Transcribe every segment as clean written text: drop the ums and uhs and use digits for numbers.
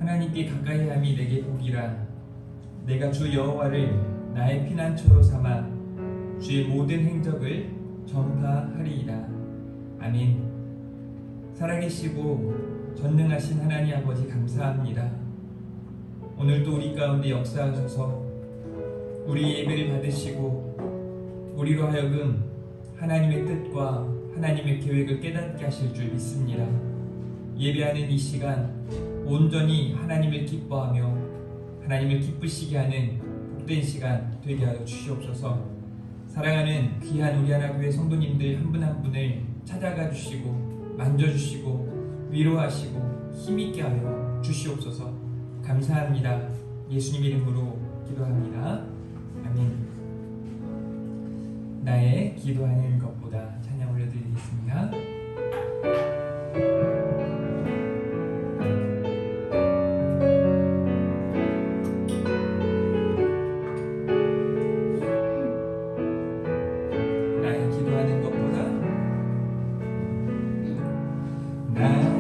하나님께 가까이함이 내게 복이라. 내가 주 여호와를 나의 피난처로 삼아 주의 모든 행적을 전파하리이다. 아멘. 살아계시고 전능하신 하나님 아버지 감사합니다. 오늘도 우리 가운데 역사하셔서 우리 예배를 받으시고 우리로 하여금 하나님의 뜻과 하나님의 계획을 깨닫게 하실 줄 믿습니다. 예배하는 이 시간 온전히 하나님을 기뻐하며 하나님을 기쁘시게 하는 복된 시간 되게 하여 주시옵소서. 사랑하는 귀한 우리 하나교회 성도님들 한 분 한 분을 찾아가 주시고 만져주시고 위로하시고 힘있게 하여 주시옵소서. 감사합니다. 예수님 이름으로 기도합니다. 아멘. 나의 기도하는 것보다 찬양 올려드리겠습니다. 하나님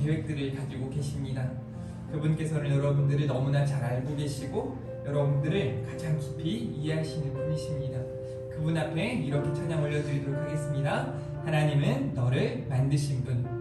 계획들을 가지고 계십니다. 그분께서는 여러분들을 너무나 잘 알고 계시고 여러분들을 가장 깊이 이해하시는 분이십니다. 그분 앞에 이렇게 찬양 올려드리도록 하겠습니다. 하나님은 너를 만드신 분.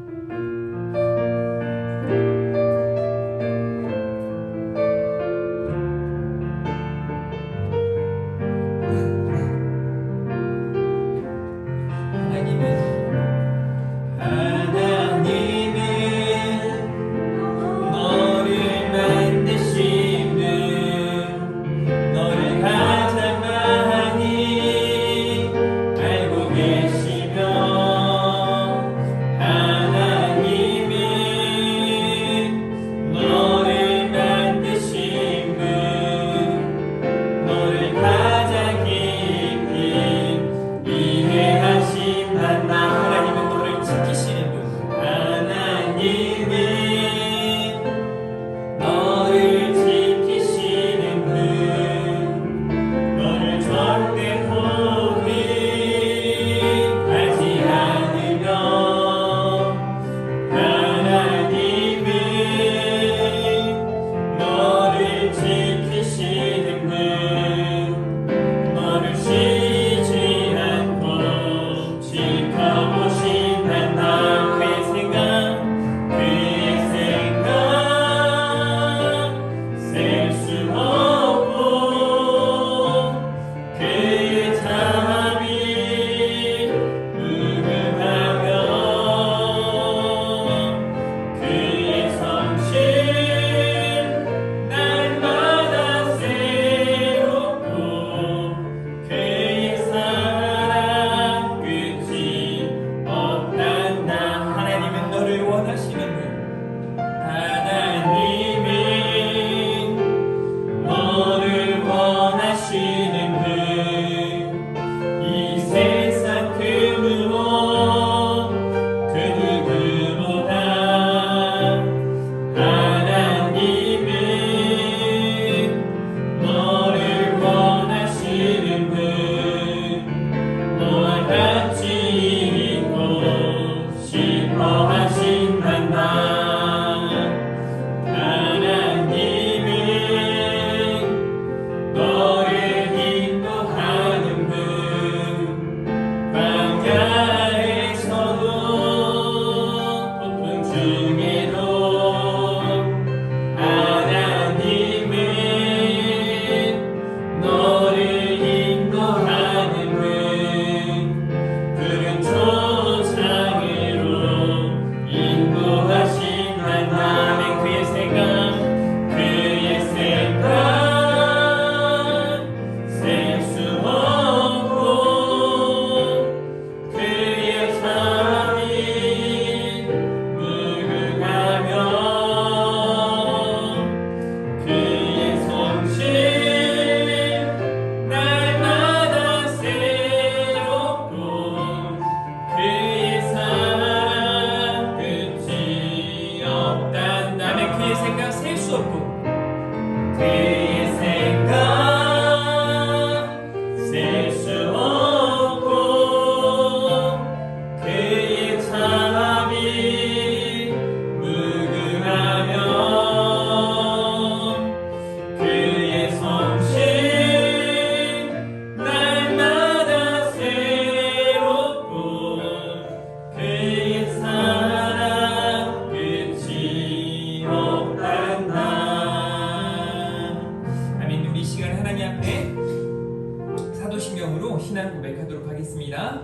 신앙 고백하도록 하겠습니다.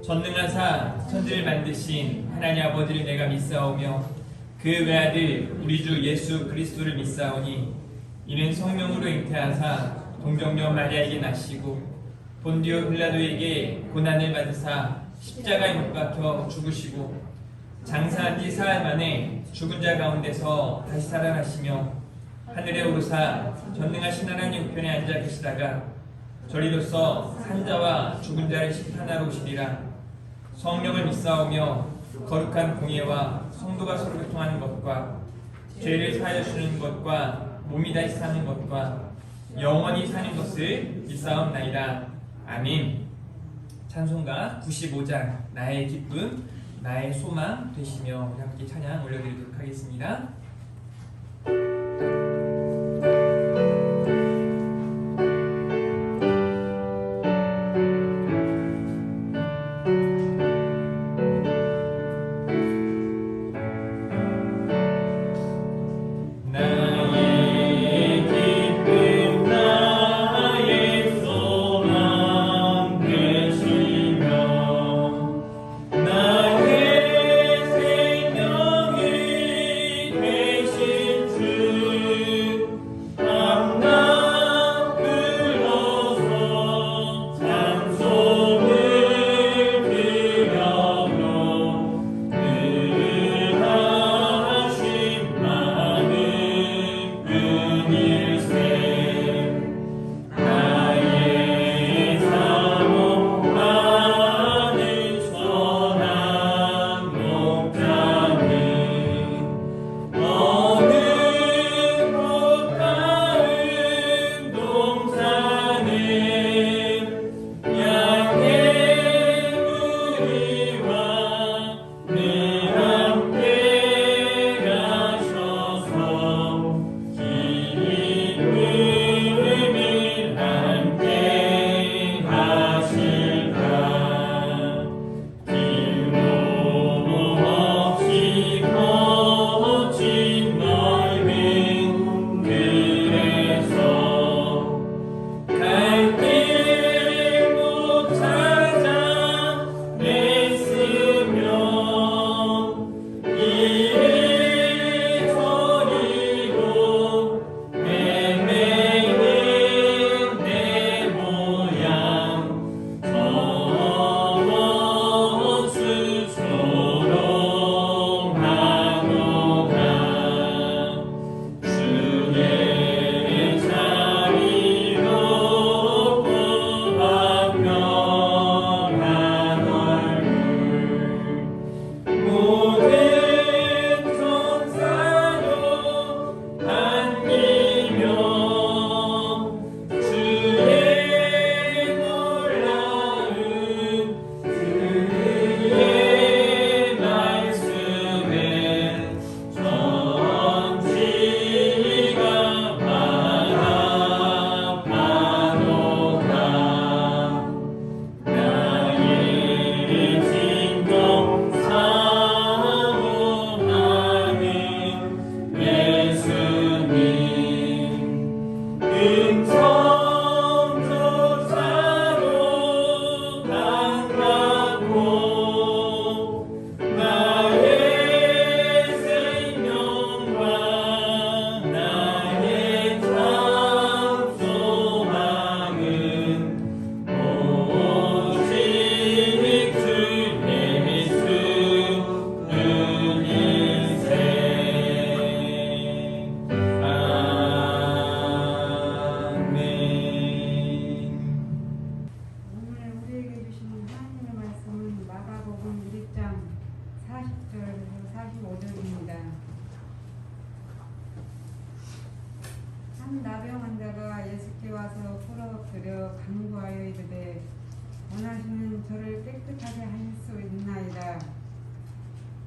전능하사 천지를 만드신 하나님 아버지를 내가 믿사오며 그 외아들 우리 주 예수 그리스도를 믿사오니 이는 성령으로 잉태하사 동정녀 마리아에게 나시고 본디오 빌라도에게 고난을 받으사 십자가에 못 박혀 죽으시고 장사한 지 사흘 만에 죽은 자 가운데서 다시 살아나시며 하늘에 오르사 전능하신 하나님 우편에 앉아 계시다가 저리로서 산자와 죽은 자를 심판하러 오시리라. 성령을 믿사오며 거룩한 공예와 성도가 서로 교통하는 것과 죄를 사하여 주는 것과 몸이 다시 사는 것과 영원히 사는 것을 믿사옵나이다. 아멘. 찬송가 95장 나의 기쁨 나의 소망 되시며 우리 함께 찬양 올려드리도록 하겠습니다. 한 나병 환자가 예수께 와서 풀어드려 간구하여 이르되 원하시는 저를 깨끗하게 하실 수 있나이다.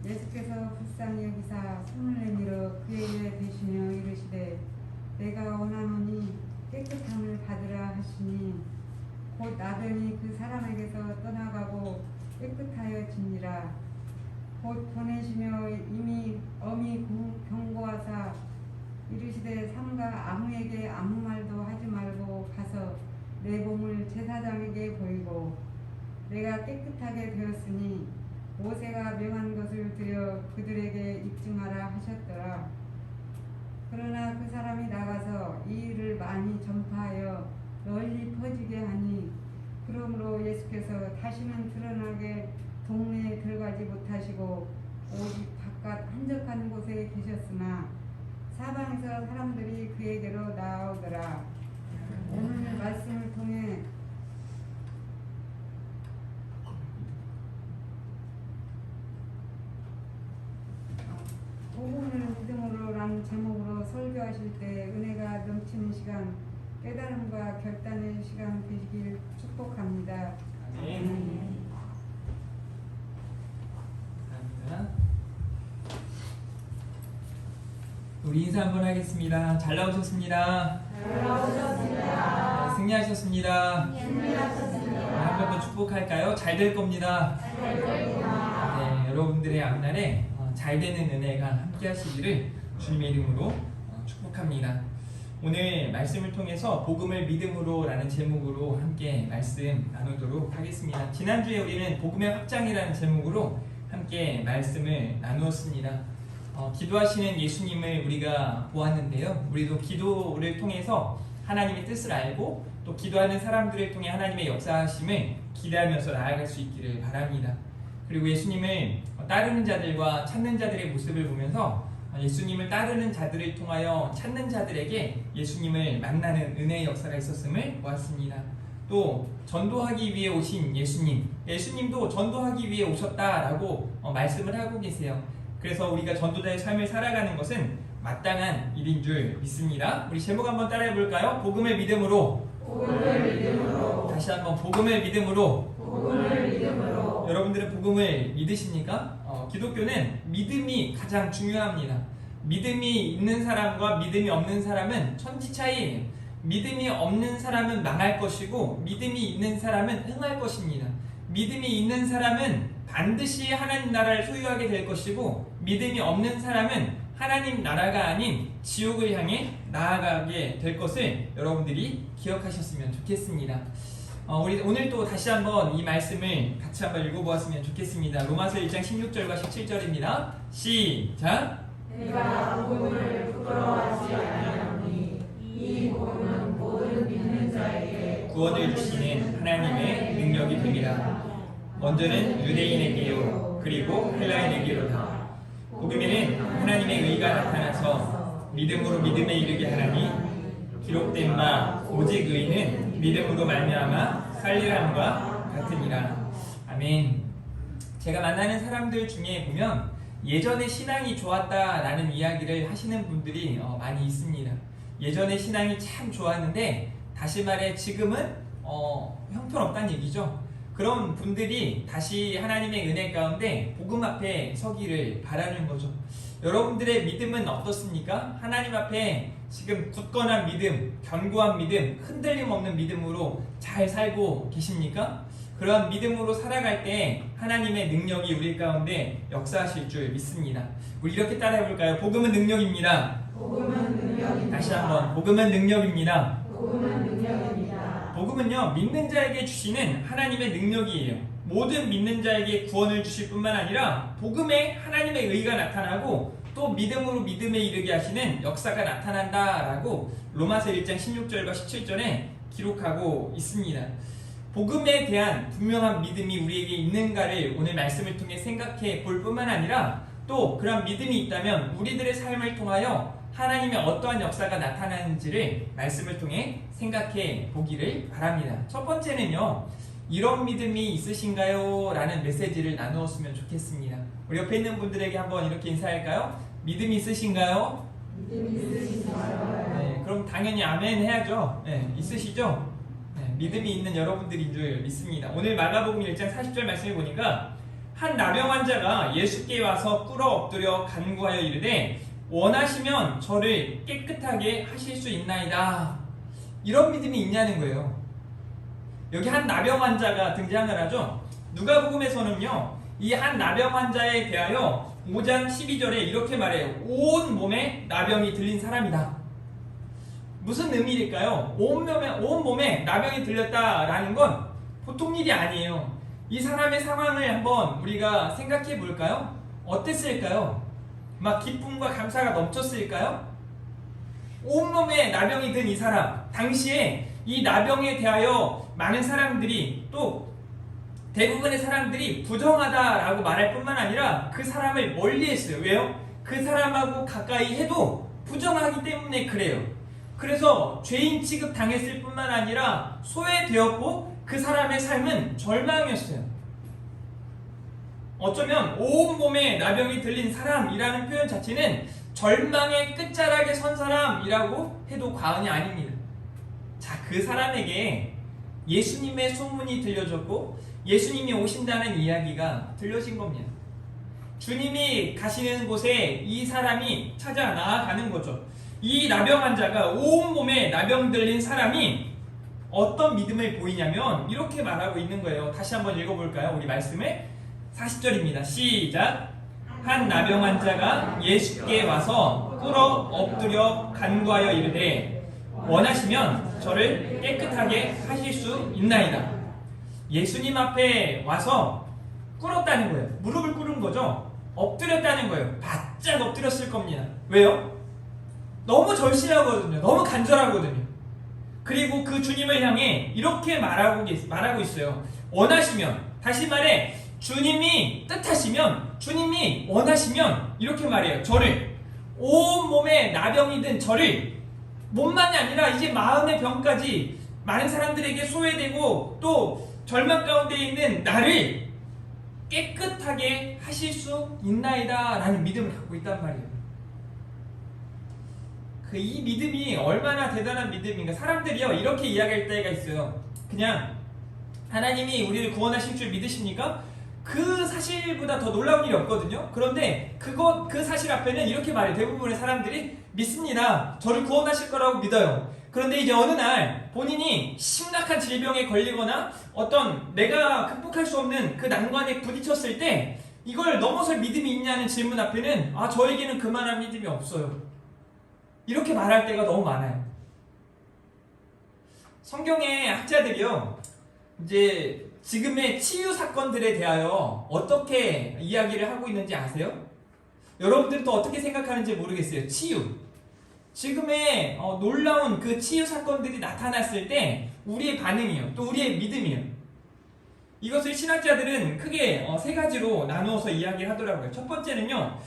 예수께서 불쌍히 여기사 손을 내밀어 그에게 대시며 이르시되 내가 원하노니 깨끗함을 받으라 하시니 곧 나병이 그 사람에게서 떠나가고 깨끗하여지니라. 곧 보내시며 이미 엄히 경고하사 이르시되 삼가 아무에게 아무 말도 하지 말고 가서 내 몸을 제사장에게 보이고 내가 깨끗하게 되었으니 모세가 명한 것을 드려 그들에게 입증하라 하셨더라. 그러나 그 사람이 나가서 이 일을 많이 전파하여 널리 퍼지게 하니 그러므로 예수께서 다시는 드러나게 동네에 들어가지 못하시고 오직 바깥 한적한 곳에 계셨으나 사방에서 사람들이 그에게로 나오더라. 오늘 말씀을 통해 복음을 믿음으로라는 제목으로 설교하실 때 은혜가 넘치는 시간, 깨달음과 결단의 시간 되시길 축복합니다. 아멘. 감사합니다. 우리 인사 한번 하겠습니다. 잘 나오셨습니다. 네, 승리하셨습니다. 한 번 더 축복할까요? 잘 될 겁니다. 네, 여러분들의 앞날에 잘 되는 은혜가 함께 하시기를 주님의 이름으로 축복합니다. 오늘 말씀을 통해서 복음을 믿음으로 라는 제목으로 함께 말씀 나누도록 하겠습니다. 지난주에 우리는 복음의 확장이라는 제목으로 함께 말씀을 나누었습니다. 기도하시는 예수님을 우리가 보았는데요. 우리도 기도를 통해서 하나님의 뜻을 알고 또 기도하는 사람들을 통해 하나님의 역사하심을 기대하면서 나아갈 수 있기를 바랍니다. 그리고 예수님을 따르는 자들과 찾는 자들의 모습을 보면서 예수님을 따르는 자들을 통하여 찾는 자들에게 예수님을 만나는 은혜의 역사가 있었음을 보았습니다. 또 전도하기 위해 오신 예수님도 전도하기 위해 오셨다라고 말씀을 하고 계세요. 그래서 우리가 전도자의 삶을 살아가는 것은 마땅한 일인 줄 믿습니다. 우리 제목 한번 따라해 볼까요? 복음을 믿음으로. 다시 한번 복음을 믿음으로. 여러분들은 복음을 믿으십니까? 기독교는 믿음이 가장 중요합니다. 믿음이 있는 사람과 믿음이 없는 사람은 천지 차이예요. 믿음이 없는 사람은 망할 것이고 믿음이 있는 사람은 흥할 것입니다. 믿음이 있는 사람은 반드시 하나님 나라를 소유하게 될 것이고 믿음이 없는 사람은 하나님 나라가 아닌 지옥을 향해 나아가게 될 것을 여러분들이 기억하셨으면 좋겠습니다. 우리 오늘 또 다시 한번 이 말씀을 같이 한번 읽어보았으면 좋겠습니다. 로마서 1장 16절과 17절입니다. 시작! 내가 복음을 부끄러워하지 아니하노니 이 복음은 모든 믿는 자에게 구원을 주시는 하나님의 능력이 됨이라. 먼저는 유대인에게요 그리고 헬라인에게로다. 복음에는 하나님의 의가 나타나서 믿음으로 믿음에 이르게 하나니 기록된 바 오직 의는 믿음으로 말미암아 살리람과 같으니라. 아멘. 제가 만나는 사람들 중에 보면 예전에 신앙이 좋았다라는 이야기를 하시는 분들이 많이 있습니다. 예전에 신앙이 참 좋았는데 다시 말해 지금은 형편없다는 얘기죠. 그런 분들이 다시 하나님의 은혜 가운데 복음 앞에 서기를 바라는 거죠. 여러분들의 믿음은 어떻습니까? 하나님 앞에 지금 굳건한 믿음, 견고한 믿음, 흔들림 없는 믿음으로 잘 살고 계십니까? 그런 믿음으로 살아갈 때 하나님의 능력이 우리 가운데 역사하실 줄 믿습니다. 우리 이렇게 따라해 볼까요? 복음은 능력입니다. 다시 한번 복음은 능력입니다. 복음은요 믿는 자에게 주시는 하나님의 능력이에요. 모든 믿는 자에게 구원을 주실 뿐만 아니라 복음에 하나님의 의가 나타나고 또 믿음으로 믿음에 이르게 하시는 역사가 나타난다라고 로마서 1장 16절과 17절에 기록하고 있습니다. 복음에 대한 분명한 믿음이 우리에게 있는가를 오늘 말씀을 통해 생각해 볼 뿐만 아니라 또 그런 믿음이 있다면 우리들의 삶을 통하여 하나님의 어떠한 역사가 나타나는지를 말씀을 통해 생각해 보기를 바랍니다. 첫 번째는요, 이런 믿음이 있으신가요? 라는 메시지를 나누었으면 좋겠습니다. 우리 옆에 있는 분들에게 한번 이렇게 인사할까요? 믿음이 있으신가요? 네, 그럼 당연히 아멘 해야죠. 네, 있으시죠? 네, 믿음이 있는 여러분들인 줄 믿습니다. 오늘 마가복음 1장 40절 말씀을 보니까 한 나병 환자가 예수께 와서 꿇어 엎드려 간구하여 이르되 원하시면 저를 깨끗하게 하실 수 있나이다. 이런 믿음이 있냐는 거예요. 여기 한 나병 환자가 등장을 하죠. 누가복음에서는요, 이 한 나병 환자에 대하여 5장 12절에 이렇게 말해요. 온 몸에 나병이 들린 사람이다. 무슨 의미일까요? 온 몸에 나병이 들렸다라는 건 보통 일이 아니에요. 이 사람의 상황을 한번 우리가 생각해 볼까요? 어땠을까요? 막 기쁨과 감사가 넘쳤을까요? 온몸에 나병이 든 이 사람, 당시에 이 나병에 대하여 많은 사람들이 또 대부분의 사람들이 부정하다라고 말할 뿐만 아니라 그 사람을 멀리했어요. 왜요? 그 사람하고 가까이 해도 부정하기 때문에 그래요. 그래서 죄인 취급 당했을 뿐만 아니라 소외되었고 그 사람의 삶은 절망이었어요. 어쩌면 온몸에 나병이 들린 사람이라는 표현 자체는 절망의 끝자락에 선 사람이라고 해도 과언이 아닙니다. 자, 그 사람에게 예수님의 소문이 들려졌고 예수님이 오신다는 이야기가 들려진 겁니다. 주님이 가시는 곳에 이 사람이 찾아 나아가는 거죠. 이 나병 환자가 온몸에 나병 들린 사람이 어떤 믿음을 보이냐면 이렇게 말하고 있는 거예요. 다시 한번 읽어볼까요? 우리 말씀을 40절입니다. 시작. 한 나병 환자가 예수께 와서 꿇어 엎드려 간구하여 이르되 원하시면 저를 깨끗하게 하실 수 있나이다. 예수님 앞에 와서 꿇었다는 거예요. 무릎을 꿇은 거죠. 엎드렸다는 거예요. 바짝 엎드렸을 겁니다. 왜요? 너무 절실하거든요. 너무 간절하거든요. 그리고 그 주님을 향해 이렇게 말하고 있어요. 원하시면, 다시 말해 주님이 뜻하시면, 주님이 원하시면 이렇게 말해요. 저를, 온몸에 나병이 든 저를, 몸만이 아니라 이제 마음의 병까지 많은 사람들에게 소외되고 또 절망 가운데 있는 나를 깨끗하게 하실 수 있나이다 라는 믿음을 갖고 있단 말이에요. 이 믿음이 얼마나 대단한 믿음인가. 사람들이요 이렇게 이야기할 때가 있어요. 그냥 하나님이 우리를 구원하실 줄 믿으십니까? 그 사실보다 더 놀라운 일이 없거든요. 그런데 그 사실 앞에는 이렇게 말해요. 대부분의 사람들이 믿습니다. 저를 구원하실 거라고 믿어요. 그런데 이제 어느 날 본인이 심각한 질병에 걸리거나 어떤 내가 극복할 수 없는 그 난관에 부딪혔을 때 이걸 넘어설 믿음이 있냐는 질문 앞에는 저에게는 그만한 믿음이 없어요. 이렇게 말할 때가 너무 많아요. 성경의 학자들이요, 이제 지금의 치유 사건들에 대하여 어떻게 이야기를 하고 있는지 아세요? 여러분들은 또 어떻게 생각하는지 모르겠어요. 치유. 지금의 놀라운 그 치유 사건들이 나타났을 때 우리의 반응이요, 또 우리의 믿음이요. 이것을 신학자들은 크게 세 가지로 나누어서 이야기를 하더라고요. 첫 번째는요,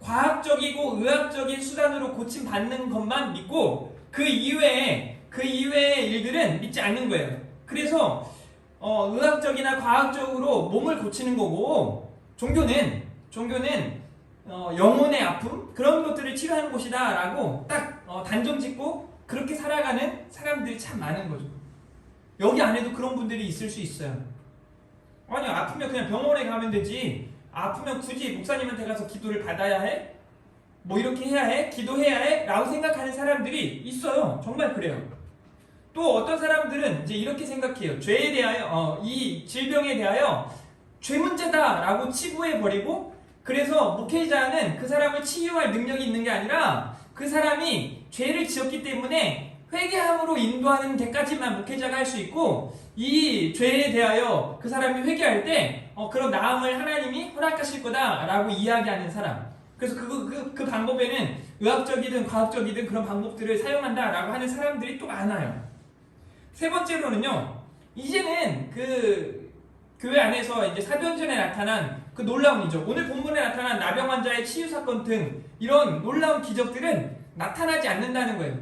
과학적이고 의학적인 수단으로 고침받는 것만 믿고 그 이외의 일들은 믿지 않는 거예요. 그래서 의학적이나 과학적으로 몸을 고치는 거고 종교는 영혼의 아픔 그런 것들을 치료하는 곳이다 라고 딱 단정 짓고 그렇게 살아가는 사람들이 참 많은 거죠. 여기 안에도 그런 분들이 있을 수 있어요. 아니 아프면 그냥 병원에 가면 되지, 아프면 굳이 목사님한테 가서 기도를 받아야 해? 뭐 이렇게 해야 해? 기도해야 해? 라고 생각하는 사람들이 있어요. 정말 그래요. 또 어떤 사람들은 이제 이렇게 생각해요. 죄에 대하여 이 질병에 대하여 죄 문제다 라고 치부해버리고, 그래서 목회자는 그 사람을 치유할 능력이 있는 게 아니라 그 사람이 죄를 지었기 때문에 회개함으로 인도하는 데까지만 목회자가 할 수 있고, 이 죄에 대하여 그 사람이 회개할 때 그런 나음을 하나님이 허락하실 거다라고 이야기하는 사람. 그래서 그 방법에는 의학적이든 과학적이든 그런 방법들을 사용한다라고 하는 사람들이 또 많아요. 세 번째로는요, 이제는 그 교회 안에서 이제 사도행전에 나타난 그 놀라운 이적, 오늘 본문에 나타난 나병 환자의 치유 사건 등 이런 놀라운 기적들은 나타나지 않는다는 거예요.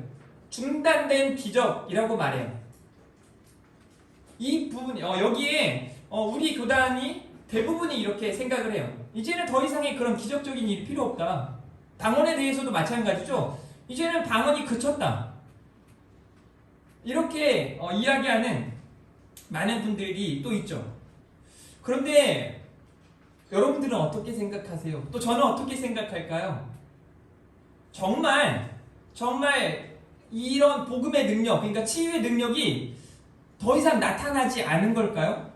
중단된 기적이라고 말해요. 이 부분, 여기에 우리 교단이 대부분이 이렇게 생각을 해요. 이제는 더 이상의 그런 기적적인 일이 필요 없다. 방언에 대해서도 마찬가지죠. 이제는 방언이 그쳤다. 이렇게 이야기하는 많은 분들이 또 있죠. 그런데 여러분들은 어떻게 생각하세요? 또 저는 어떻게 생각할까요? 정말 이런 복음의 능력, 그러니까 치유의 능력이 더 이상 나타나지 않은 걸까요?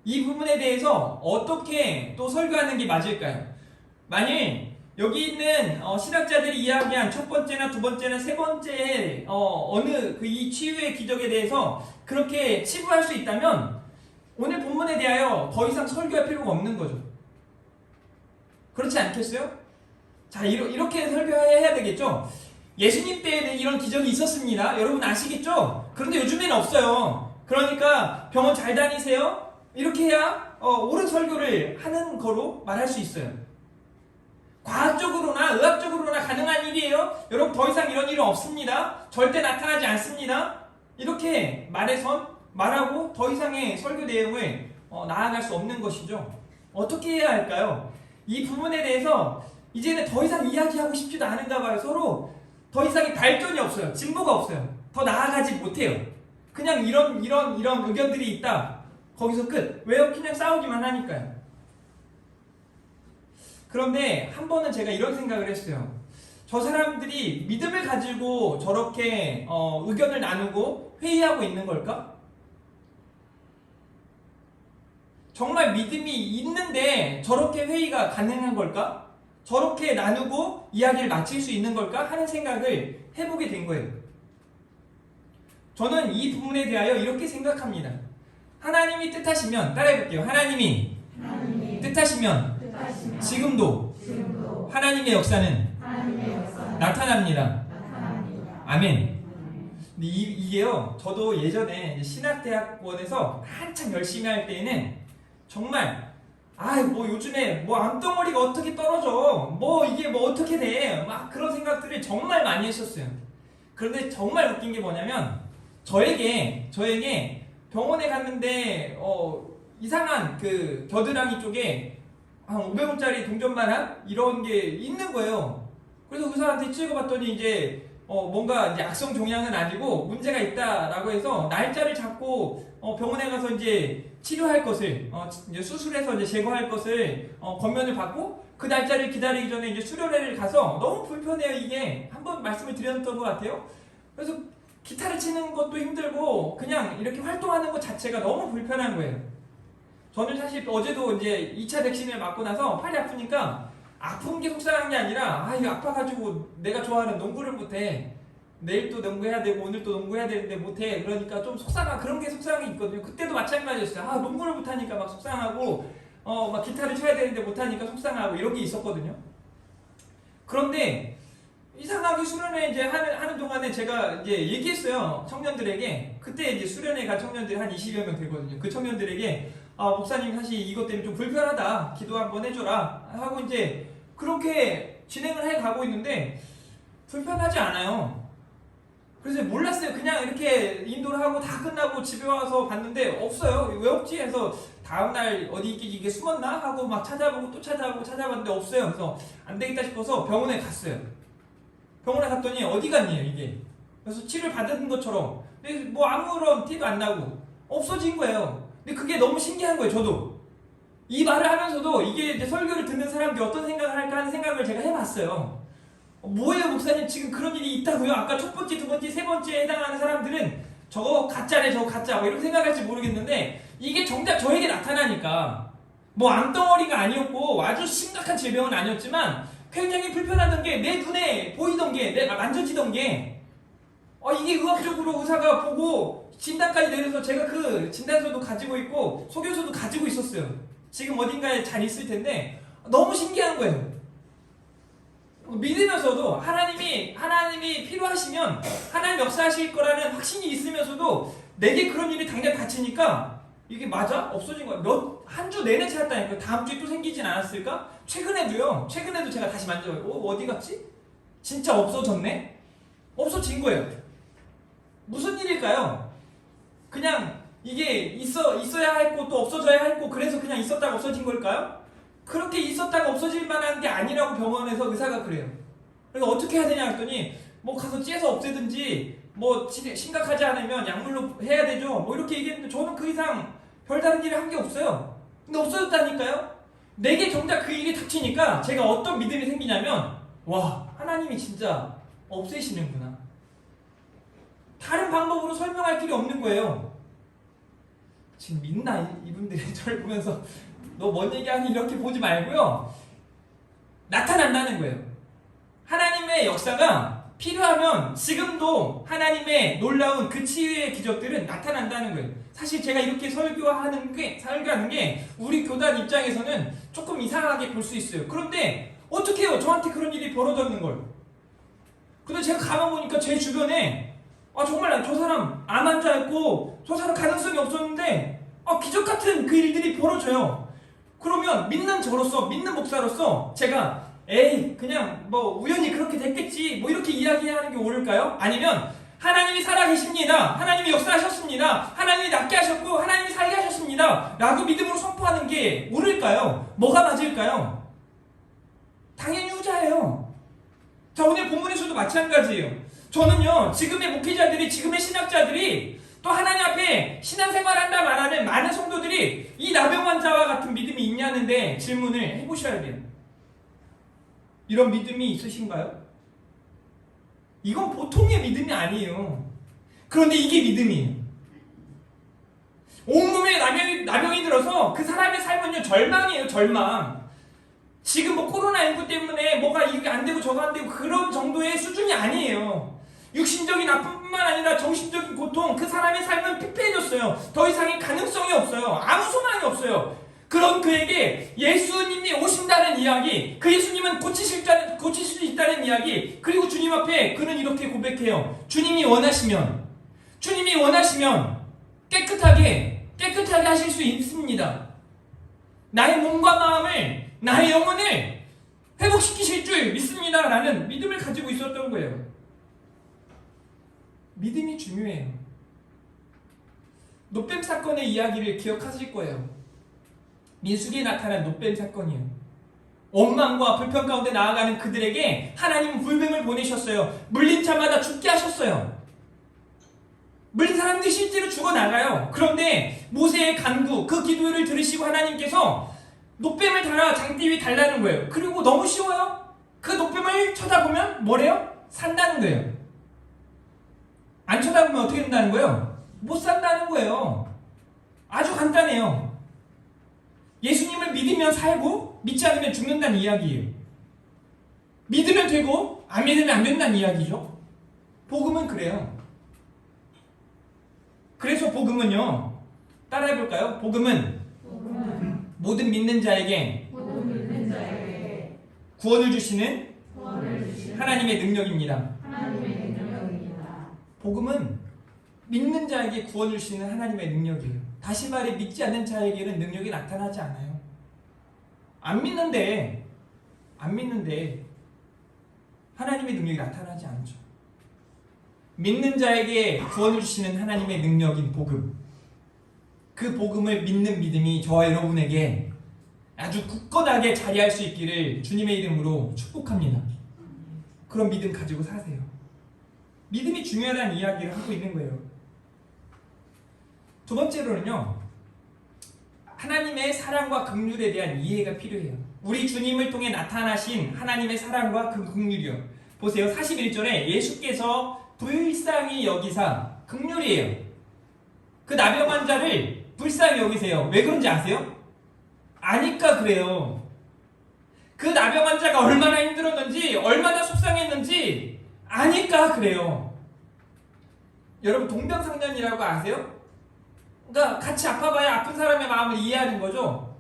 이 부분에 대해서 어떻게 또 설교하는 게 맞을까요? 만일 여기 있는 신학자들이 이야기한 첫 번째나 두 번째나 세 번째 어느 이 치유의 기적에 대해서 그렇게 치부할 수 있다면 오늘 본문에 대하여 더 이상 설교할 필요가 없는 거죠. 그렇지 않겠어요? 자, 이렇게 설교해야 되겠죠? 예수님 때에는 이런 기적이 있었습니다. 여러분 아시겠죠? 그런데 요즘에는 없어요. 그러니까 병원 잘 다니세요. 이렇게 해야 옳은 설교를 하는 거로 말할 수 있어요. 과학적으로나 의학적으로나 가능한 일이에요. 여러분 더 이상 이런 일은 없습니다. 절대 나타나지 않습니다. 이렇게 말하고 더 이상의 설교 내용을 나아갈 수 없는 것이죠. 어떻게 해야 할까요? 이 부분에 대해서 이제는 더 이상 이야기하고 싶지도 않은가 봐요. 서로 더 이상의 발전이 없어요. 진보가 없어요. 더 나아가지 못해요. 그냥 이런 의견들이 있다. 거기서 끝. 왜요? 그냥 싸우기만 하니까요. 그런데 한 번은 제가 이런 생각을 했어요. 저 사람들이 믿음을 가지고 저렇게 의견을 나누고 회의하고 있는 걸까? 정말 믿음이 있는데 저렇게 회의가 가능한 걸까? 저렇게 나누고 이야기를 마칠 수 있는 걸까? 하는 생각을 해보게 된 거예요. 저는 이 부분에 대하여 이렇게 생각합니다. 하나님이 뜻하시면, 따라해볼게요. 하나님이 뜻하시면 지금도 하나님의 역사는 나타납니다. 아멘. 근데 이게요, 저도 예전에 이제 신학대학원에서 한참 열심히 할 때에는 정말 뭐 요즘에 뭐 암덩어리가 어떻게 떨어져, 뭐 이게 뭐 어떻게 돼, 막 그런 생각들을 정말 많이 했었어요. 그런데 정말 웃긴 게 뭐냐면 저에게 병원에 갔는데 이상한 그 겨드랑이 쪽에 한 500원짜리 동전만한 이런 게 있는 거예요. 그래서 의사한테 찍어봤더니 이제 뭔가 이제 악성 종양은 아니고 문제가 있다라고 해서 날짜를 잡고 병원에 가서 이제 치료할 것을 이제 수술해서 이제 제거할 것을 권면을 받고 그 날짜를 기다리기 전에 이제 수련회를 가서 너무 불편해요. 이게 한번 말씀을 드렸던 것 같아요. 그래서 기타를 치는 것도 힘들고 그냥 이렇게 활동하는 것 자체가 너무 불편한 거예요. 저는 사실 어제도 이제 2차 백신을 맞고 나서 팔이 아프니까 아픈 게 속상한 게 아니라 이거 아파가지고 내가 좋아하는 농구를 못해. 내일 또 농구해야 되고 오늘 또 농구해야 되는데 못해. 그러니까 좀 그런 게 속상한 게 있거든요. 그때도 마찬가지였어요. 농구를 못하니까 막 속상하고 막 기타를 쳐야 되는데 못하니까 속상하고 이런 게 있었거든요. 그런데 이상하게 수련회 이제 하는 동안에 제가 이제 얘기했어요. 청년들에게. 그때 이제 수련회 간 청년들이 한 20여 명 되거든요. 그 청년들에게 목사님 사실 이것 때문에 좀 불편하다. 기도 한번 해줘라. 하고 이제 그렇게 진행을 해 가고 있는데 불편하지 않아요. 그래서 몰랐어요. 그냥 이렇게 인도를 하고 다 끝나고 집에 와서 봤는데 없어요. 왜 없지? 해서 다음날 어디 이게 숨었나? 하고 막 찾아보고 또 찾아봤는데 없어요. 그래서 안 되겠다 싶어서 병원에 갔어요. 병원에 갔더니 어디 갔니 이게? 그래서 치료를 받은 것처럼 근데 뭐 아무런 티도 안 나고 없어진 거예요. 근데 그게 너무 신기한 거예요. 저도 이 말을 하면서도 이게 이제 설교를 듣는 사람들이 어떤 생각을 할까 하는 생각을 제가 해봤어요. 뭐예요 목사님 지금 그런 일이 있다고요? 아까 첫 번째, 두 번째, 세 번째에 해당하는 사람들은 저거 가짜네 저거 가짜 뭐 이렇게 생각할지 모르겠는데 이게 정작 저에게 나타나니까 뭐 암덩어리가 아니었고 아주 심각한 질병은 아니었지만 굉장히 불편하던 게 내 눈에 보이던 게 내가 만져지던 게 이게 의학적으로 의사가 보고 진단까지 내려서 제가 그 진단서도 가지고 있고 소견서도 가지고 있었어요. 지금 어딘가에 잘 있을 텐데 너무 신기한 거예요. 믿으면서도 하나님이 필요하시면 하나님 역사하실 거라는 확신이 있으면서도 내게 그런 일이 당장 닥치니까 이게 맞아? 없어진 거야. 한 주 내내 찾았다니까. 다음 주에 또 생기진 않았을까? 최근에도 제가 다시 만져봐요. 어디 갔지? 진짜 없어졌네? 없어진 거예요. 무슨 일일까요? 그냥 이게 있어야 했고 또 없어져야 했고 그래서 그냥 있었다가 없어진 걸까요? 그렇게 있었다가 없어질 만한 게 아니라고 병원에서 의사가 그래요. 그래서 어떻게 해야 되냐 했더니 뭐 가서 째서 없애든지 뭐 심각하지 않으면 약물로 해야 되죠. 뭐 이렇게 얘기했는데 저는 그 이상 별다른 일을 한 게 없어요. 근데 없어졌다니까요. 내게 정작 그 일이 닥치니까 제가 어떤 믿음이 생기냐면 와 하나님이 진짜 없애시는구나. 다른 방법으로 설명할 길이 없는 거예요. 지금 믿나 이분들이 저를 보면서 너 뭔 얘기하니 이렇게 보지 말고요. 나타난다는 거예요. 하나님의 역사가 필요하면 지금도 하나님의 놀라운 그 치유의 기적들은 나타난다는 거예요. 사실 제가 이렇게 설교하는 게 우리 교단 입장에서는 조금 이상하게 볼 수 있어요. 그런데 어떻게 해요? 저한테 그런 일이 벌어졌는 걸. 근데 제가 가만 보니까 제 주변에 정말 저 사람 암 환자였고 저 사람 가능성이 없었는데 기적 같은 그 일들이 벌어져요. 그러면 믿는 목사로서 제가 그냥 뭐 우연히 그렇게 됐겠지 뭐 이렇게 이야기하는 게 옳을까요? 아니면 하나님이 살아계십니다. 하나님이 역사하셨습니다. 하나님이 낫게 하셨고 하나님이 살게 하셨습니다. 라고 믿음으로 선포하는 게 옳을까요? 뭐가 맞을까요? 당연히 후자예요. 자, 오늘 본문에서도 마찬가지예요. 저는요 지금의 목회자들이 지금의 신학자들이 또 하나님 앞에 신앙생활한다 말하는 많은 성도들이 이 나병 환자와 같은 믿음이 있냐는데 질문을 해보셔야 돼요. 이런 믿음이 있으신가요? 이건 보통의 믿음이 아니에요. 그런데 이게 믿음이에요. 온몸에 나병이 들어서 그 사람의 삶은요, 절망이에요, 절망. 지금 뭐 코로나19 때문에 뭐가 이게 안 되고 저거 안 되고 그런 정도의 수준이 아니에요. 육신적인 아픔뿐만 아니라 정신적인 고통, 그 사람의 삶은 피폐해졌어요. 더 이상의 가능성이 없어요. 아무 소망이 없어요. 그런 그에게 예수님이 오신다는 이야기, 그 예수님은 고치실 수 있다는 이야기, 그리고 주님 앞에 그는 이렇게 고백해요. 주님이 원하시면 깨끗하게 하실 수 있습니다. 나의 몸과 마음을, 나의 영혼을 회복시키실 줄 믿습니다. 라는 믿음을 가지고 있었던 거예요. 믿음이 중요해요. 노뱀 사건의 이야기를 기억하실 거예요. 민수기에 나타난 노뱀 사건이에요. 원망과 불평 가운데 나아가는 그들에게 하나님은 불뱀을 보내셨어요. 물린 자마다 죽게 하셨어요. 물린 사람들이 실제로 죽어나가요. 그런데 모세의 간구, 그 기도를 들으시고 하나님께서 노뱀을 달아 장대 위에 달라는 거예요. 그리고 너무 쉬워요. 그 노뱀을 쳐다보면 뭐래요? 산다는 거예요. 안 쳐다보면 어떻게 된다는 거예요? 못 산다는 거예요. 아주 간단해요. 예수님을 믿으면 살고 믿지 않으면 죽는다는 이야기예요. 믿으면 되고 안 믿으면 안 된다는 이야기죠. 복음은 그래요. 그래서 복음은요, 따라해볼까요? 복음은 모든 믿는 자에게 구원을 주시는 하나님의 능력입니다. 복음은 믿는 자에게 구원을 주시는 하나님의 능력이에요. 다시 말해, 믿지 않는 자에게는 능력이 나타나지 않아요. 안 믿는데 하나님의 능력이 나타나지 않죠. 믿는 자에게 구원을 주시는 하나님의 능력인 복음, 그 복음을 믿는 믿음이 저와 여러분에게 아주 굳건하게 자리할 수 있기를 주님의 이름으로 축복합니다. 그런 믿음 가지고 사세요. 믿음이 중요하다는 이야기를 하고 있는 거예요. 두 번째로는요, 하나님의 사랑과 긍휼에 대한 이해가 필요해요. 우리 주님을 통해 나타나신 하나님의 사랑과 그 긍휼이요. 보세요. 41절에 예수께서 불쌍히 여기사, 긍휼이에요. 그 나병 환자를 불쌍히 여기세요. 왜 그런지 아세요? 아니까 그래요. 그 나병 환자가 얼마나 힘들었는지, 얼마나 속상했는지 아니까 그래요. 여러분, 동병상련이라고 아세요? 그러니까 같이 아파봐야 아픈 사람의 마음을 이해하는 거죠.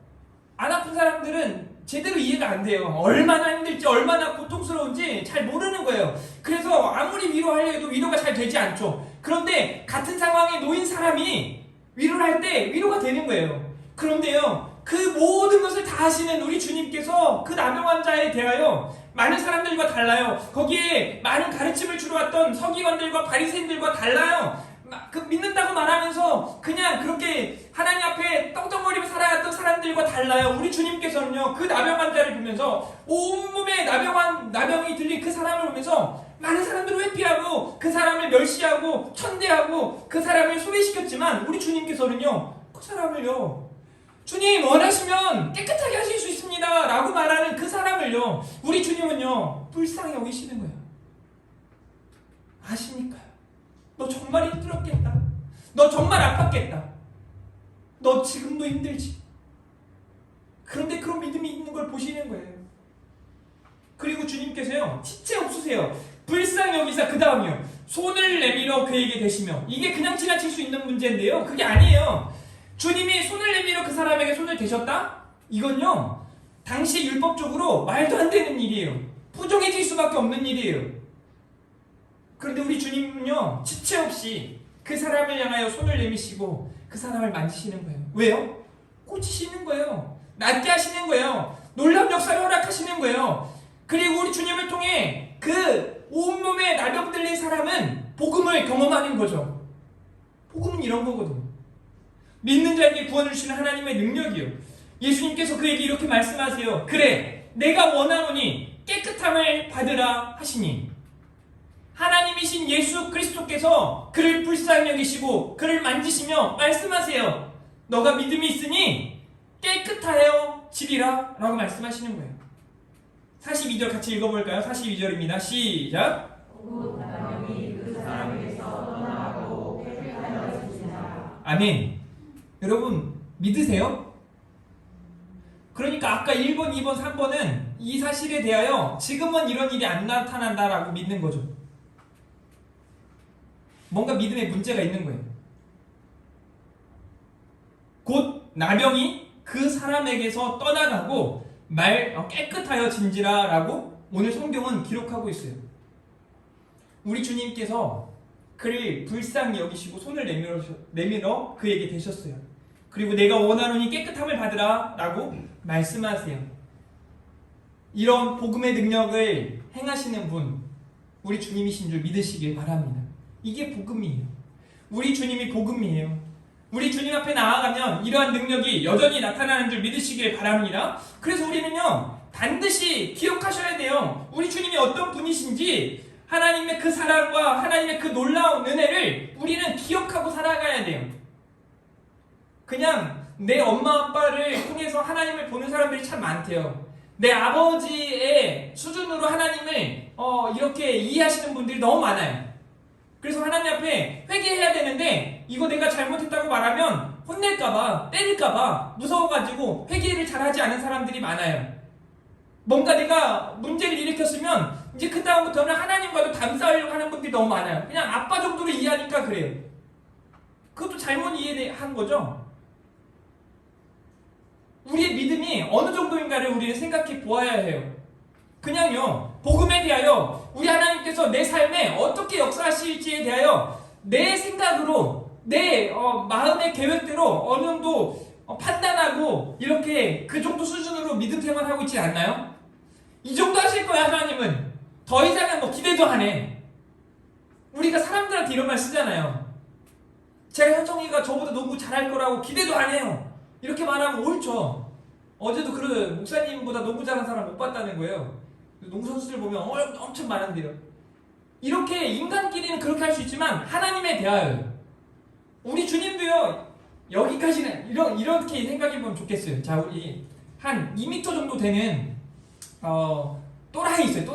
안 아픈 사람들은 제대로 이해가 안 돼요. 얼마나 힘들지, 얼마나 고통스러운지 잘 모르는 거예요. 그래서 아무리 위로하려 해도 위로가 잘 되지 않죠. 그런데 같은 상황에 놓인 사람이 위로를 할 때 위로가 되는 거예요. 그런데요, 그 모든 것을 다 하시는 우리 주님께서 그 나병 환자에 대하여 많은 사람들과 달라요. 거기에 많은 가르침을 주러 왔던 서기관들과 바리새인들과 달라요. 그 믿는다고 말하면서 그냥 그렇게 하나님 앞에 떵떵거리며 살아왔던 사람들과 달라요. 우리 주님께서는요, 그 나병 환자를 보면서 온몸에 나병이 들린 그 사람을 보면서 많은 사람들을 회피하고 그 사람을 멸시하고 천대하고 그 사람을 소외시켰지만 우리 주님께서는요, 그 사람을요, 주님 원하시면 깨끗하게 하실 수 있습니다 라고 말하는 그 사람을요, 우리 주님은요 불쌍히 여기시는 거예요. 아시니까요. 너 정말 힘들었겠다. 너 정말 아팠겠다. 너 지금도 힘들지. 그런데 그런 믿음이 있는 걸 보시는 거예요. 그리고 주님께서요, 지체 없으세요. 불쌍히 여기사, 그 다음이요, 손을 내밀어 그에게 대시며. 이게 그냥 지나칠 수 있는 문제인데요, 그게 아니에요. 주님이 손을 내밀어 그 사람에게 손을 대셨다? 이건요, 당시 율법적으로 말도 안 되는 일이에요. 부정해질 수밖에 없는 일이에요. 그런데 우리 주님은요, 지체 없이 그 사람을 향하여 손을 내미시고 그 사람을 만지시는 거예요. 왜요? 고치시는 거예요. 낫게 하시는 거예요. 놀라운 역사를 허락하시는 거예요. 그리고 우리 주님을 통해 그 온몸에 나병 들린 사람은 복음을 경험하는 거죠. 복음은 이런 거거든요. 믿는 자에게 구원을 주시는 하나님의 능력이요. 예수님께서 그에게 이렇게 말씀하세요. 그래, 내가 원하노니 깨끗함을 받으라 하시니, 하나님이신 예수 그리스도께서 그를 불쌍히 여기시고 그를 만지시며 말씀하세요. 너가 믿음이 있으니 깨끗하여 지리라 라고 말씀하시는 거예요. 42절 같이 읽어볼까요? 42절입니다. 시작. 곧 나병이 그 사람에게서 떠나고 회개하였으나. 아멘. 여러분 믿으세요? 그러니까 아까 1번, 2번, 3번은 이 사실에 대하여 지금은 이런 일이 안 나타난다라고 믿는 거죠. 뭔가 믿음에 문제가 있는 거예요. 곧 나병이 그 사람에게서 떠나가고 깨끗하여진지라라고 오늘 성경은 기록하고 있어요. 우리 주님께서 그를 불쌍히 여기시고 손을 내밀어 그에게 대셨어요. 그리고 내가 원하노니 깨끗함을 받으라 라고 말씀하세요. 이런 복음의 능력을 행하시는 분, 우리 주님이신 줄 믿으시길 바랍니다. 이게 복음이에요. 우리 주님이 복음이에요. 우리 주님 앞에 나아가면 이러한 능력이 여전히 나타나는 줄 믿으시길 바랍니다. 그래서 우리는요, 반드시 기억하셔야 돼요. 우리 주님이 어떤 분이신지, 하나님의 그 사랑과 하나님의 그 놀라운 은혜를 우리는 기억하고 살아가야 돼요. 그냥 내 엄마 아빠를 통해서 하나님을 보는 사람들이 참 많대요. 내 아버지의 수준으로 하나님을 이렇게 이해하시는 분들이 너무 많아요. 그래서 하나님 앞에 회개해야 되는데 이거 내가 잘못했다고 말하면 혼낼까봐, 때릴까봐 무서워가지고 회개를 잘하지 않은 사람들이 많아요. 뭔가 내가 문제를 일으켰으면 이제 그 다음부터는 하나님과도 담싸우려고 하는 분들이 너무 많아요. 그냥 아빠 정도로 이해하니까 그래요. 그것도 잘못 이해한 거죠. 우리의 믿음이 어느 정도인가를 우리는 생각해 보아야 해요. 그냥요, 복음에 대하여 우리 하나님께서 내 삶에 어떻게 역사하실지에 대하여 내 생각으로, 내 마음의 계획대로 어느 정도 판단하고 이렇게 그 정도 수준으로 믿음 생활하고 있지 않나요? 이 정도 하실 거야, 하나님은. 더 이상은 뭐 기대도 안 해. 우리가 사람들한테 이런 말 쓰잖아요. 제가 현정이가 저보다 농구 잘할 거라고 기대도 안 해요. 이렇게 말하면 옳죠. 어제도 그 목사님보다 농구 잘하는 사람 못 봤다는 거예요. 농구 선수들 보면 엄청 많은데요. 이렇게 인간끼리는 그렇게 할 수 있지만 하나님에 대하여 우리 주님도요, 여기까지는 이렇게 생각해보면 좋겠어요. 자, 우리 한 2m 정도 되는 또랑이 있어요.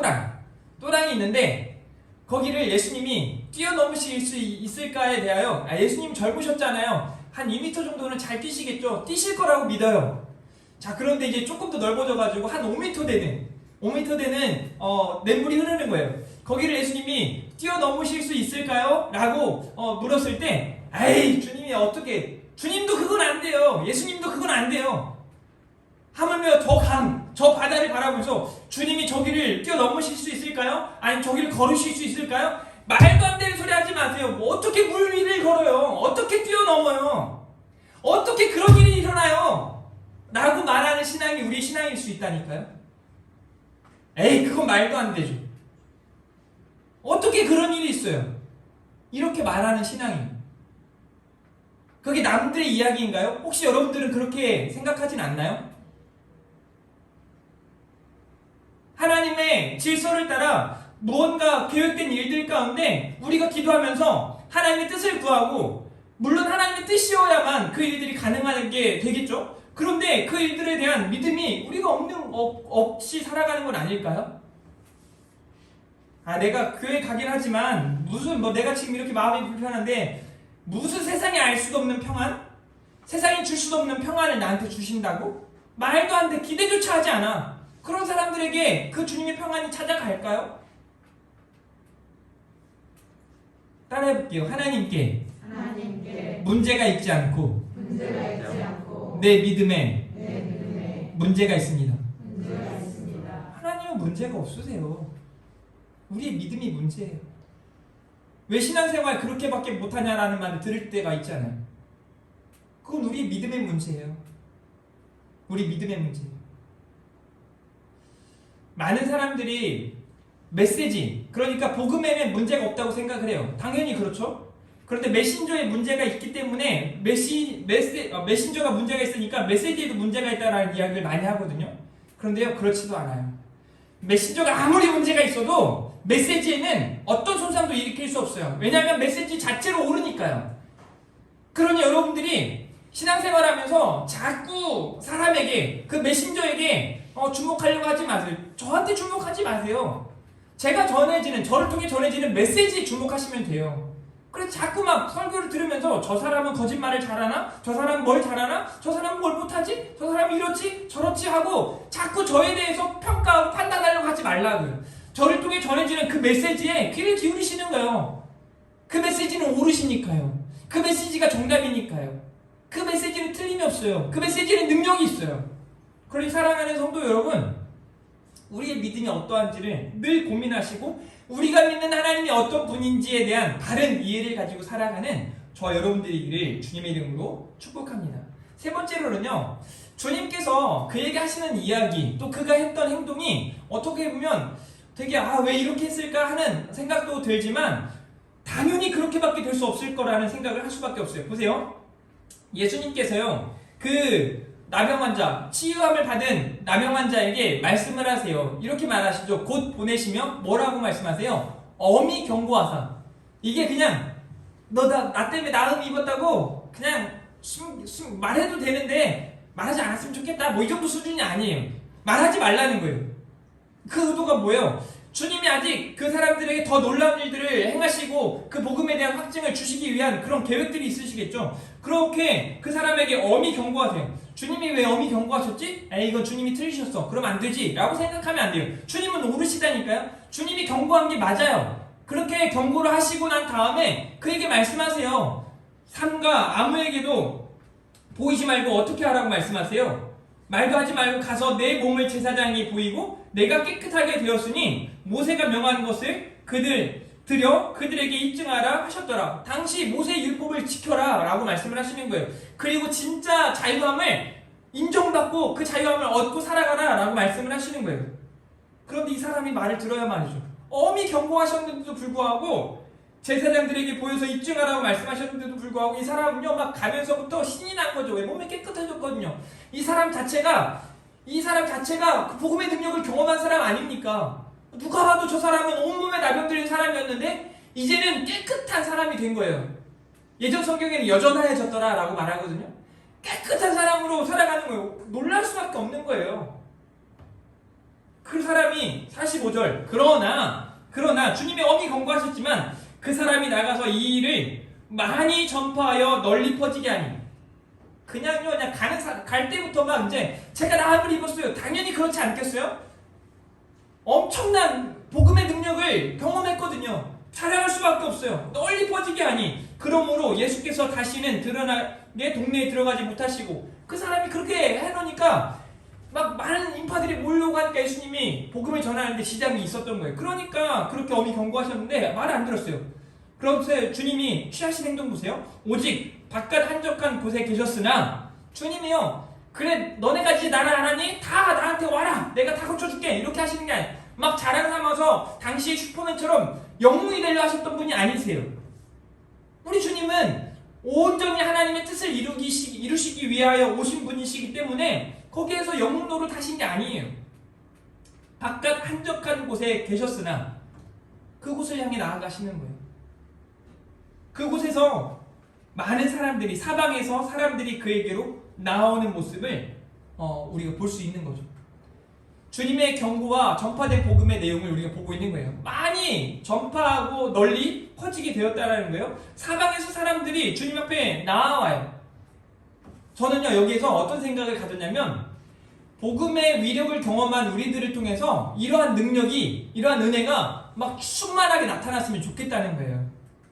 또랑이 있는데 거기를 예수님이 뛰어넘으실 수 있을까에 대하여, 예수님 젊으셨잖아요. 한 2m 정도는 잘 뛰시겠죠. 뛰실 거라고 믿어요. 자, 그런데 이제 조금 더 넓어져가지고 한 5m 되는 냇물이 흐르는 거예요. 거기를 예수님이 뛰어넘으실 수 있을까요? 라고 물었을 때, 에이, 주님이 어떻게, 주님도 그건 안 돼요. 예수님도 그건 안 돼요. 하물며 저 바다를 바라보면서 주님이 저기를 뛰어넘으실 수 있을까요? 아니면 저기를 걸으실 수 있을까요? 말도 안 되는 소리 하지 마세요. 뭐 어떻게 물 위를 걸어요? 어떻게 뛰어넘어요? 어떻게 그런 일이 일어나요? 라고 말하는 신앙이 우리 신앙일 수 있다니까요. 에이, 그건 말도 안 되죠. 어떻게 그런 일이 있어요? 이렇게 말하는 신앙이. 그게 남들의 이야기인가요? 혹시 여러분들은 그렇게 생각하진 않나요? 하나님의 질서를 따라 무언가 계획된 일들 가운데 우리가 기도하면서 하나님의 뜻을 구하고, 물론 하나님의 뜻이어야만 그 일들이 가능한 게 되겠죠? 그런데 그 일들에 대한 믿음이 우리가 없이 살아가는 건 아닐까요? 내가 교회 가긴 하지만 내가 지금 이렇게 마음이 불편한데 무슨 세상에 알 수도 없는 평안? 세상이 줄 수도 없는 평안을 나한테 주신다고? 말도 안 돼. 기대조차 하지 않아. 그런 사람들에게 그 주님의 평안이 찾아갈까요? 따라해볼게요. 하나님께 문제가 있지 않고 내 믿음에 문제가 있습니다. 하나님은 문제가 없으세요. 우리의 믿음이 문제예요. 왜 신앙생활 그렇게밖에 못하냐라는 말을 들을 때가 있잖아요. 그건 우리의 믿음의 문제예요. 우리 믿음의 문제예요. 많은 사람들이 메시지, 그러니까 복음에는 문제가 없다고 생각을 해요. 당연히 그렇죠. 그런데 메신저에 문제가 있기 때문에 메신저가 문제가 있으니까 메시지에도 문제가 있다라는 이야기를 많이 하거든요. 그런데요, 그렇지도 않아요. 메신저가 아무리 문제가 있어도 메시지에는 어떤 손상도 일으킬 수 없어요. 왜냐하면 메시지 자체로 옳으니까요. 그러니 여러분들이 신앙생활하면서 자꾸 사람에게, 그 메신저에게 주목하려고 하지 마세요. 저한테 주목하지 마세요. 저를 통해 전해지는 메시지에 주목하시면 돼요. 그래서 자꾸 막 설교를 들으면서 저 사람은 거짓말을 잘하나? 저 사람은 뭘 잘하나? 저 사람은 뭘 못하지? 저 사람은 이렇지? 저렇지? 하고 자꾸 저에 대해서 평가하고 판단하려고 하지 말라고요. 저를 통해 전해지는 그 메시지에 귀를 기울이시는 거예요. 그 메시지는 옳으시니까요. 그 메시지가 정답이니까요. 그 메시지는 틀림이 없어요. 그 메시지는 능력이 있어요. 그러니 사랑하는 성도 여러분, 우리의 믿음이 어떠한지를 늘 고민하시고 우리가 믿는 하나님이 어떤 분인지에 대한 바른 이해를 가지고 살아가는 저와 여러분들이기를 주님의 이름으로 축복합니다. 세 번째로는요, 주님께서 그에게 하시는 이야기, 또 그가 했던 행동이 어떻게 보면 되게 왜 이렇게 했을까 하는 생각도 들지만 당연히 그렇게밖에 될 수 없을 거라는 생각을 할 수밖에 없어요. 보세요. 예수님께서요, 그 나병 환자, 치유함을 받은 나병 환자에게 말씀을 하세요. 이렇게 말하시죠. 곧 보내시며 뭐라고 말씀하세요? 엄히 경고하사. 이게 그냥 너 나 때문에 나음 입었다고 그냥 말해도 되는데 말하지 않았으면 좋겠다. 뭐 이 정도 수준이 아니에요. 말하지 말라는 거예요. 그 의도가 뭐예요? 주님이 아직 그 사람들에게 더 놀라운 일들을 행하시고 그 복음에 대한 확증을 주시기 위한 그런 계획들이 있으시겠죠. 그렇게 그 사람에게 엄히 경고하세요. 주님이 왜 엄히 경고하셨지? 이건 주님이 틀리셨어. 그럼 안 되지 라고 생각하면 안 돼요. 주님은 옳으시다니까요. 주님이 경고한 게 맞아요. 그렇게 경고를 하시고 난 다음에 그에게 말씀하세요. 삼가 아무에게도 보이지 말고 어떻게 하라고 말씀하세요? 말도 하지 말고 가서 내 몸을 제사장에게 보이고 내가 깨끗하게 되었으니 모세가 명한 것을 그들에게 입증하라 하셨더라. 당시 모세의 율법을 지켜라 라고 말씀을 하시는 거예요. 그리고 진짜 자유함을 인정받고 그 자유함을 얻고 살아가라 라고 말씀을 하시는 거예요. 그런데 이 사람이 말을 들어야 말이죠. 엄히 경고하셨는데도 불구하고 제사장들에게 보여서 입증하라고 말씀하셨는데도 불구하고 이 사람은요 막 가면서부터 신이 난 거죠. 왜? 몸이 깨끗해졌거든요. 이 사람 자체가 그 복음의 능력을 경험한 사람 아닙니까? 누가 봐도 저 사람은 온몸에 나병 들린 사람이었는데 이제는 깨끗한 사람이 된 거예요. 예전 성경에는 여전하여졌더라 라고 말하거든요. 깨끗한 사람으로 살아가는 거예요. 놀랄 수밖에 없는 거예요. 그 사람이 45절 그러나 주님이 엄히 경고하셨지만 그 사람이 나가서 이 일을 많이 전파하여 널리 퍼지게 하니 그냥 갈 때부터 막 이제 제가 나음을 입었어요. 당연히 그렇지 않겠어요? 엄청난 복음의 능력을 경험했거든요. 자랑할 수밖에 없어요. 널리 퍼지게 하니 그러므로 예수께서 다시는 드러나게 동네에 들어가지 못하시고 그 사람이 그렇게 해놓으니까 막 많은 인파들이 몰려오고 하니까 예수님이 복음을 전하는데 지장이 있었던 거예요. 그러니까 그렇게 엄히 경고하셨는데 말을 안 들었어요. 그런데 주님이 취하신 행동 보세요. 오직 바깥 한적한 곳에 계셨으나 주님이요 그래 너네가 이제 나를 안 하니 다 나한테 와라 내가 다 고쳐줄게 이렇게 하시는 게 아니에요. 막 자랑 삼아서 당시의 슈퍼맨처럼 영웅이 되려 하셨던 분이 아니세요. 우리 주님은 온전히 하나님의 뜻을 이루시기 위하여 오신 분이시기 때문에 거기에서 영웅 노릇 하신 게 아니에요. 바깥 한적한 곳에 계셨으나 그곳을 향해 나아가시는 거예요. 그곳에서 많은 사람들이 사방에서 사람들이 그에게로 나오는 모습을 우리가 볼 수 있는 거죠. 주님의 경고와 전파된 복음의 내용을 우리가 보고 있는 거예요. 많이 전파하고 널리 퍼지게 되었다는 거예요. 사방에서 사람들이 주님 앞에 나와요. 저는요 여기에서 어떤 생각을 가졌냐면 복음의 위력을 경험한 우리들을 통해서 이러한 능력이 이러한 은혜가 막 충만하게 나타났으면 좋겠다는 거예요.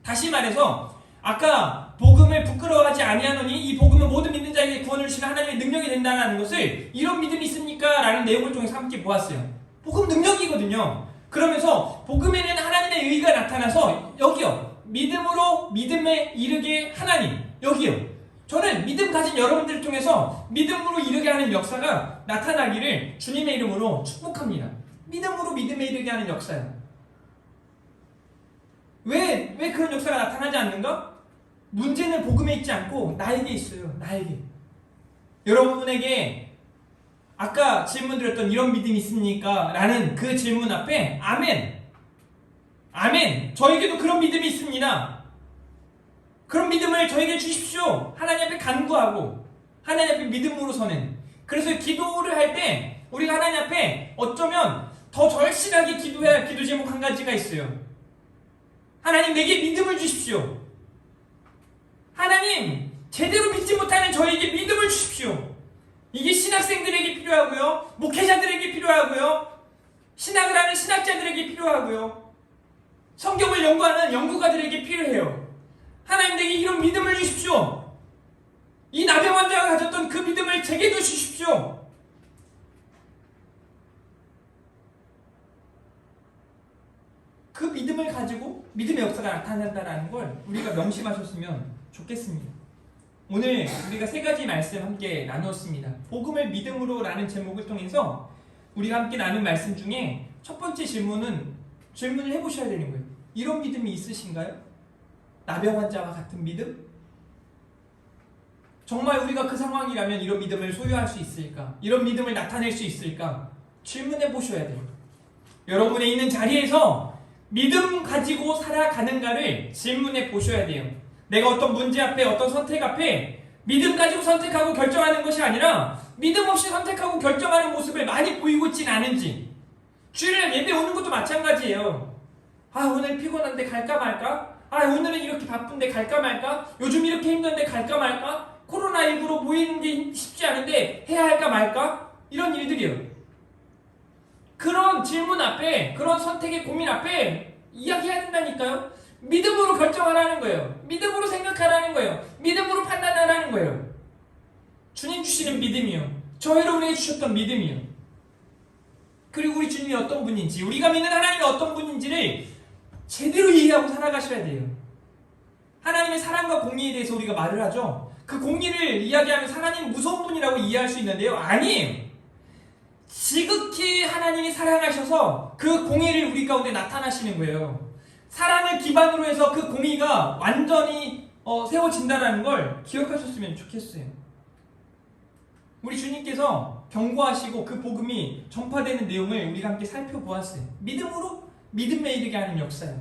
다시 말해서 아까 복음을 부끄러워하지 아니하노니 이 복음은 모든 믿는 자에게 구원을 주시는 하나님의 능력이 된다는 것을 이런 믿음이 있습니까? 라는 내용을 통해서 함께 보았어요. 복음 능력이거든요. 그러면서 복음에는 하나님의 의가 나타나서 여기요 믿음으로 믿음에 이르게 하나님 여기요 저는 믿음 가진 여러분들을 통해서 믿음으로 이르게 하는 역사가 나타나기를 주님의 이름으로 축복합니다. 믿음으로 믿음에 이르게 하는 역사요. 왜 그런 역사가 나타나지 않는가? 문제는 복음에 있지 않고 나에게 있어요. 나에게. 여러분에게 아까 질문 드렸던 이런 믿음이 있습니까? 라는 그 질문 앞에 아멘. 아멘. 저에게도 그런 믿음이 있습니다. 그런 믿음을 저에게 주십시오. 하나님 앞에 간구하고 하나님 앞에 믿음으로 서는. 그래서 기도를 할 때 우리가 하나님 앞에 어쩌면 더 절실하게 기도해야 할 기도 제목 한 가지가 있어요. 하나님, 내게 믿음을 주십시오. 하나님, 제대로 믿지 못하는 저에게 믿음을 주십시오. 이게 신학생들에게 필요하고요, 목회자들에게 필요하고요, 신학을 하는 신학자들에게 필요하고요, 성경을 연구하는 연구가들에게 필요해요. 하나님, 내게 이런 믿음을 주십시오. 이 나병 환자가 가졌던 그 믿음을 제게도 주십시오. 그 믿음을 가지고 믿음의 역사가 나타난다는 걸 우리가 명심하셨으면 좋겠습니다. 오늘 우리가 세 가지 말씀 함께 나누었습니다. 복음을 믿음으로 라는 제목을 통해서 우리가 함께 나눈 말씀 중에 첫 번째 질문을 해보셔야 되는 거예요. 이런 믿음이 있으신가요? 나병 환자와 같은 믿음? 정말 우리가 그 상황이라면 이런 믿음을 소유할 수 있을까? 이런 믿음을 나타낼 수 있을까? 질문해 보셔야 돼요. 여러분의 있는 자리에서 믿음 가지고 살아가는가를 질문해 보셔야 돼요. 내가 어떤 문제 앞에, 어떤 선택 앞에 믿음 가지고 선택하고 결정하는 것이 아니라 믿음 없이 선택하고 결정하는 모습을 많이 보이고 있진 않은지. 주일날 예배 오는 것도 마찬가지예요. 아, 오늘 피곤한데 갈까 말까? 아, 오늘은 이렇게 바쁜데 갈까 말까? 요즘 이렇게 힘든데 갈까 말까? 코로나19로 모이는 게 쉽지 않은데 해야 할까 말까? 이런 일들이에요. 그런 질문 앞에, 그런 선택의 고민 앞에 이야기해야 된다니까요. 믿음으로 결정하라는 거예요. 믿음으로 생각하라는 거예요. 믿음으로 판단하라는 거예요. 주님 주시는 믿음이요, 저 여러분에게 주셨던 믿음이요, 그리고 우리 주님이 어떤 분인지, 우리가 믿는 하나님이 어떤 분인지를 제대로 이해하고 살아가셔야 돼요. 하나님의 사랑과 공의에 대해서 우리가 말을 하죠. 그 공의를 이야기하면서 하나님은 무서운 분이라고 이해할 수 있는데요, 아니에요. 지극히 하나님이 사랑하셔서 그 공의를 우리 가운데 나타나시는 거예요. 사랑을 기반으로 해서 그 공의가 완전히 세워진다는 걸 기억하셨으면 좋겠어요. 우리 주님께서 경고하시고 그 복음이 전파되는 내용을 우리가 함께 살펴보았어요. 믿음으로 믿음에 이르게 하는 역사예요.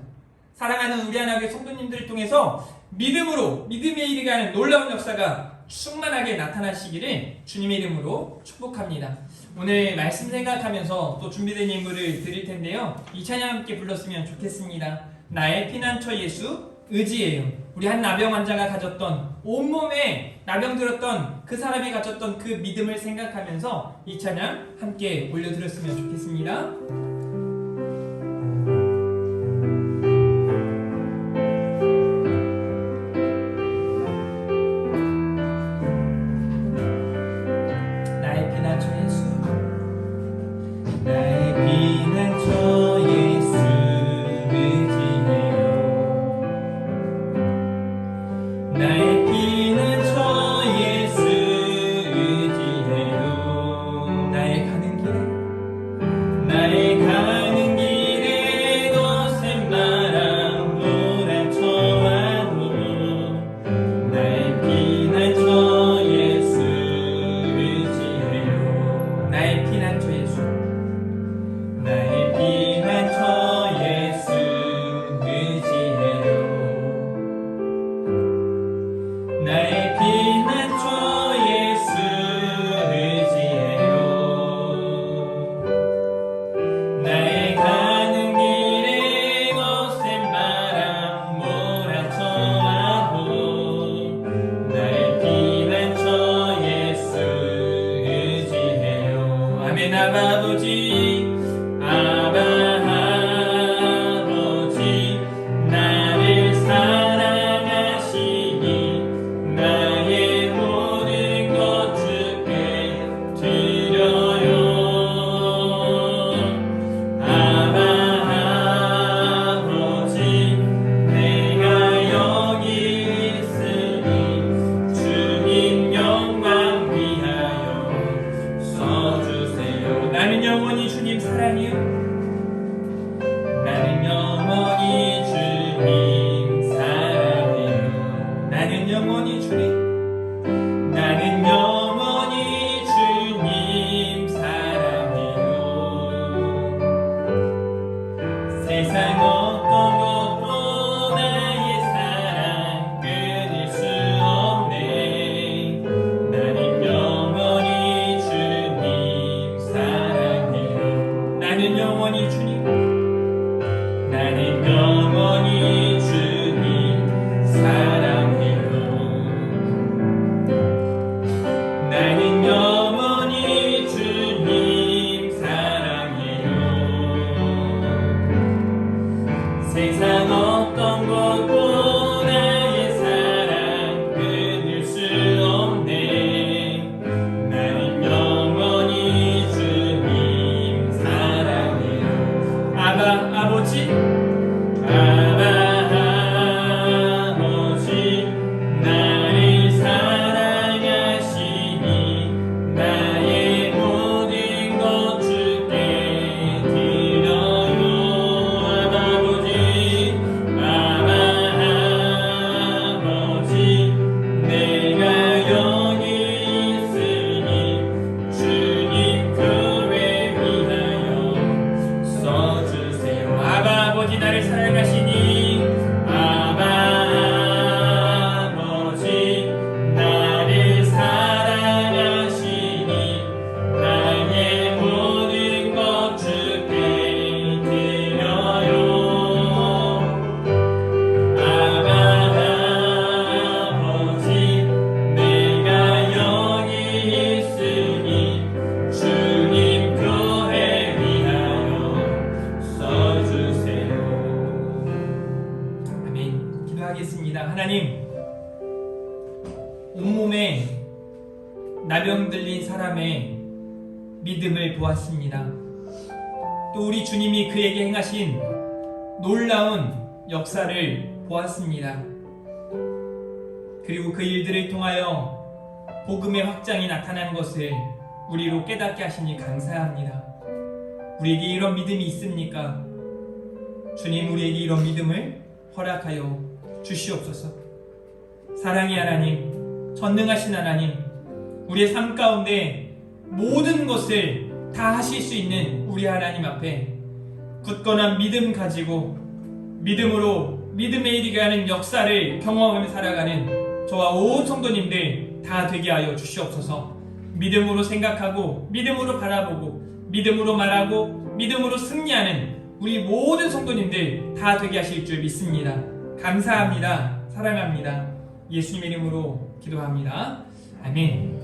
사랑하는 우리 하나님의 성도님들을 통해서 믿음으로 믿음에 이르게 하는 놀라운 역사가 충만하게 나타나시기를 주님의 이름으로 축복합니다. 오늘 말씀 생각하면서 또 준비된 예물을 드릴 텐데요, 이 찬양 함께 불렀으면 좋겠습니다. 나의 피난처 예수 의지예요. 우리 한 나병 환자가 가졌던, 온몸에 나병 들었던 그 사람이 가졌던 그 믿음을 생각하면서 이 찬양 함께 올려드렸으면 좋겠습니다. 나를 사랑하시니 온몸에 나병 들린 사람의 믿음을 보았습니다. 또 우리 주님이 그에게 행하신 놀라운 역사를 보았습니다. 그리고 그 일들을 통하여 복음의 확장이 나타난 것을 우리로 깨닫게 하시니 감사합니다. 우리에게 이런 믿음이 있습니까? 주님, 우리에게 이런 믿음을 허락하여 주시옵소서. 사랑의 하나님, 전능하신 하나님, 우리의 삶 가운데 모든 것을 다 하실 수 있는 우리 하나님 앞에 굳건한 믿음 가지고 믿음으로 믿음의 일이 가는 역사를 경험하며 살아가는 저와 온 성도님들 다 되게 하여 주시옵소서. 믿음으로 생각하고 믿음으로 바라보고 믿음으로 말하고 믿음으로 승리하는 우리 모든 성도님들 다 되게 하실 줄 믿습니다. 감사합니다. 사랑합니다. 예수님의 이름으로 기도합니다. 아멘.